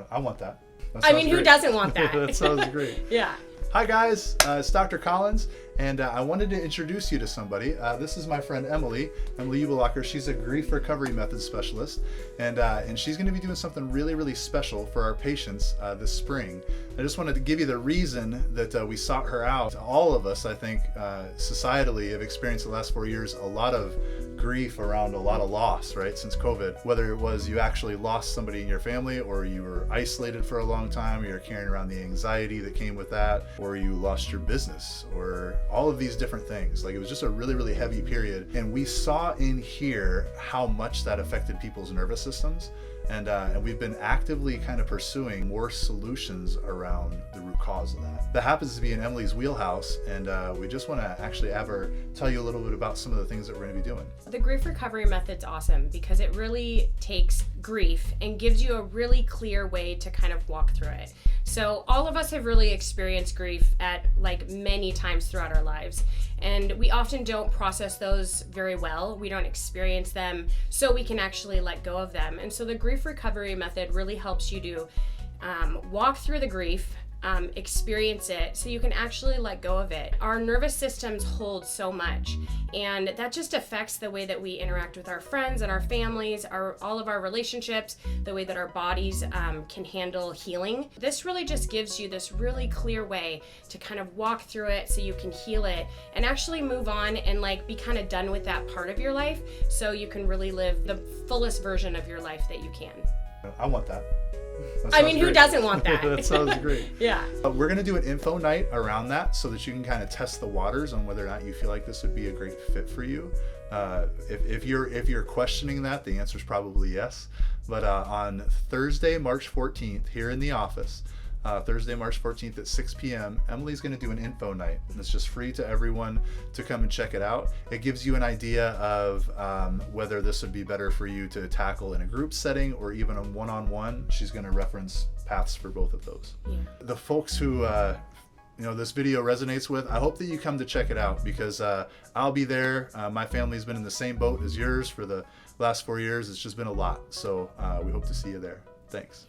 I want that. I mean, who doesn't want that? That sounds great. Yeah. Hi guys, it's Dr. Collins, and I wanted to introduce you to somebody. This is my friend Emily Uebelackers. She's a grief recovery method specialist, and she's going to be doing something really, really special for our patients this spring. I just wanted to give you the reason that we sought her out. All of us, I think, societally have experienced the last 4 years a lot of grief around a lot of loss, right, since COVID. Whether it was you actually lost somebody in your family, or you were isolated for a long time, or you're carrying around the anxiety that came with that, or you lost your business, or all of these different things. Like, it was just a really, really heavy period. And we saw in here how much that affected people's nervous systems. And we've been actively kind of pursuing more solutions around the root cause of that. That happens to be in Emily's wheelhouse, and we just want to actually have her tell you a little bit about some of the things that we're going to be doing. The grief recovery method's awesome because it really takes grief and gives you a really clear way to kind of walk through it. So all of us have really experienced grief at many times throughout our lives, and we often don't process those very well. We don't experience them so we can actually let go of them. And so the grief recovery method really helps you to walk through the grief, experience it so you can actually let go of it. Our nervous systems hold so much, and that just affects the way that we interact with our friends and our families, all of our relationships, the way that our bodies can handle healing. This really just gives you this really clear way to kind of walk through it so you can heal it and actually move on and be kind of done with that part of your life so you can really live the fullest version of your life that you can. I want that. I mean, who great. doesn't want that? That sounds great. Yeah. We're going to do an info night around that so that you can kind of test the waters on whether or not you feel like this would be a great fit for you. If you're questioning that, the answer is probably yes. But on Thursday, March 14th, here in the office, Thursday, March 14th at 6 p.m., Emily's going to do an info night, and it's just free to everyone to come and check it out. It gives you an idea of whether this would be better for you to tackle in a group setting or even a one-on-one. She's going to reference paths for both of those. Yeah. The folks who this video resonates with, I hope that you come to check it out, because I'll be there. My family's been in the same boat as yours for the last 4 years. It's just been a lot. So we hope to see you there. Thanks.